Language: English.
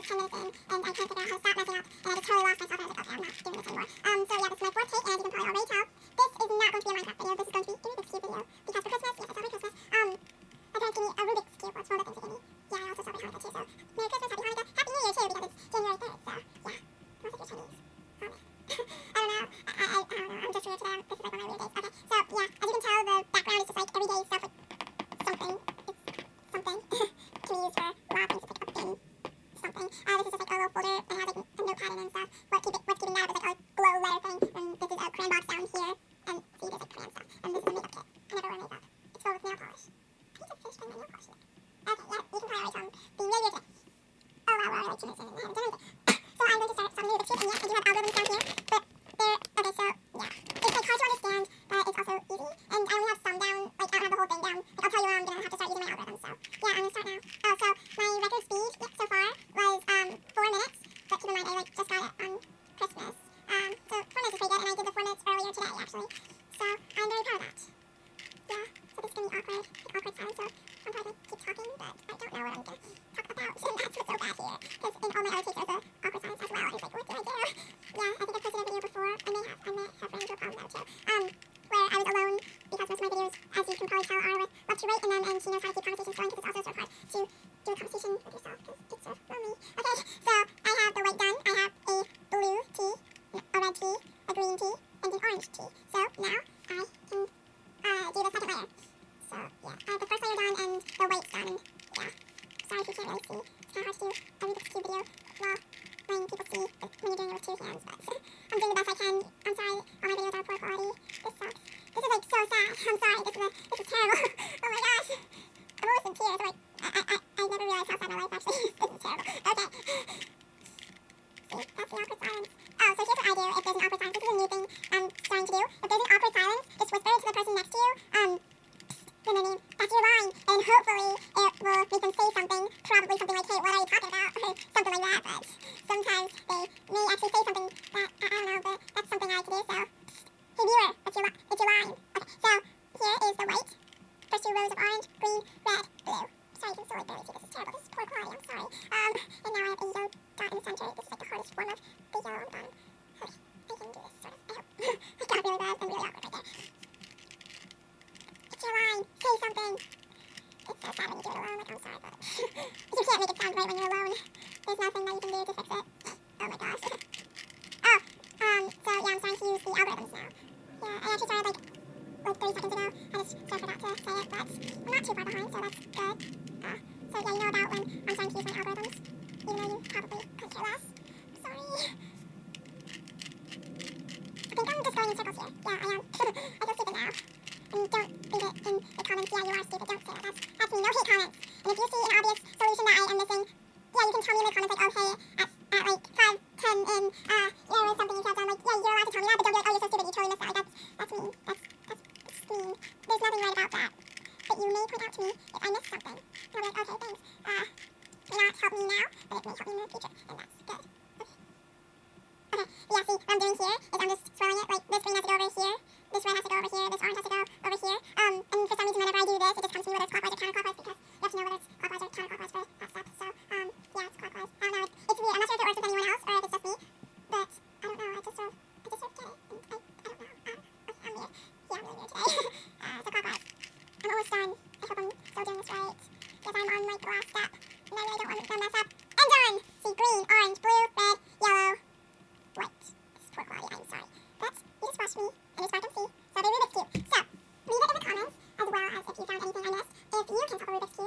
10 minutes in, and I can't figure out how to stop messing up, and I just totally lost myself, and I was like, okay, I'm not doing this anymore. So yeah, this is my fourth take, and as you can probably already tell, this is not going to be a Minecraft video, this is going to be a Rubik's Cube video, because for Christmas, yes, it's already Christmas, my parents gave me a Rubik's Cube, well, it's one of the things they gave me. Yeah, I also celebrate Hanukkah too, so Merry Christmas, Happy Hanukkah, Happy New Year too, because it's January 3rd, so yeah. Unless if you're Chinese. I don't know. I don't know. I'm just weird to them. This is like one of my weird days. Okay, so yeah, as you can tell, the background is just like everyday stuff with something. It's something. Can we use for raw things? It's like a bin. Something. This is just like a little folder and it has like a notepad in it and stuff. What's keeping that up is like a glow letter thing. And this is a crayon box down here. And see, there's like crayon stuff. And this is a makeup kit. I never wear makeup. It's filled with nail polish. I need to finish putting my nail polish in there. Okay, yeah, you can probably already tell I'm being really weird today. Oh wow, we're already like 2 minutes in and I haven't done anything. So I'm going to start solving Rubik's Cube, and yes, I do have algorithms down here, but they're, okay, so, yeah. It's like hard to understand, but it's also easy, and I only have some down, like, I don't have the whole thing down. Like, I'll tell you when I'm gonna have to start using my algorithms, so, yeah, I'm gonna start now. Oh, so, my record speed, so far, was, 4 minutes, but keep in mind, I, like, just got it on Christmas. So 4 minutes is pretty good, and I did the 4 minutes earlier today, actually. So, I'm very proud of that. Yeah, so this is gonna be awkward silence, so I'm probably gonna keep talking, but I don't know what I'm gonna talk about, so that's what's so bad here. Because in all my other takes, there's a awkward silence as well, and it's like, what do I do? Yeah, I think I've posted a video before, I may have run into a problem though, too, where I was alone, because most of my videos, as you can probably tell, are with love to write, and she knows how to keep conversations going, because it's also sort of hard to do a conversation with yourself, because it's sort of lonely. Okay, so I have the white done, I have a blue tea, a red tea, a green tea, and an orange tea. So now I can do the second layer. So yeah, I have the first layer done and the white's done. Yeah, sorry if you can't really see. It's kind of hard to do a Rubik's Cube video while letting people see when you're doing it with 2 hands, but I'm doing the best I can. I'm sorry, all my videos are poor quality. This sucks. This is like so sad. I'm sorry. This is terrible. Oh my gosh. I'm almost in tears. Like I never realized how sad my life actually is. This is terrible. Okay. See, that's the awkward silence. Oh, so here's what I do if there's an awkward silence. This is a new thing I'm starting to do. If there's an awkward silence, just whisper it to the person next to you. Then I mean, that's your line, and hopefully it will make them say something, probably something like, hey, what are you talking about, or something like that, but sometimes they may actually say something that, I don't know, but that's something I like to do, so, hey viewer, it's your line. Okay, so, here is the white, first 2 rows of orange, green, red, blue. Sorry, you can still like barely see this, is terrible, this is poor quality, I'm sorry. And now I have a yellow dot in the center, this is like the hardest form of the yellow on the bottom. Okay, I can do this, sort of, I hope. I got really bad and really awkward right there. It's your line. Say something. It's so sad when you do it alone. Like, I'm sorry, but you can't make it sound great when you're alone. There's nothing that you can do to fix it. Oh my gosh. Oh, so yeah, I'm starting to use the algorithms now. Yeah, I actually started like 30 seconds ago. I just sort of forgot to say it, but I'm not too far behind, so that's good. So yeah, you know about when I'm starting to use my algorithms, even though you probably couldn't care less. Sorry. I think I'm just going in circles here. Yeah, I am. I feel stupid now. And don't leave it in the comments, yeah, you are stupid, don't say that, that's me, no hate comments. And if you see an obvious solution that I am missing, yeah, you can tell me in the comments, like, oh, hey, at like 5, 10 in, there was something you could have done, like, yeah, you're allowed to tell me that, but don't be like, oh, you're so stupid, you totally missed that, like, that's mean, that's mean. There's nothing right about that. But you may point out to me if I missed something. And I'll be like, okay, thanks. May not help me now, but it may help me in the future, and that's good. Okay, yeah, see, what I'm doing here is I'm just swirling it, like, this green has to go over here, this red has to go over here, this orange has to go over here, and for some reason whenever I do this, it just comes to me whether it's clockwise or counterclockwise, because you have to know whether it's clockwise or counterclockwise for that step, so, yeah, it's clockwise. I don't know, it's weird, I'm not sure if it works with anyone else, or if it's just me, but, I don't know, I just sort of get it, and I don't know, okay, I'm weird, yeah, I'm really weird today, so clockwise. I'm almost done, I hope I'm still doing this right, because I'm on, like, the last step, and I really don't want to mess up, and done! See, green, orange, blue, red, yellow, white. This is poor quality, I'm sorry. But you just watched me, and you can see. So the Rubik's Cube. So, leave it in the comments, as well as if you found anything I missed. If you can solve a Rubik's Cube,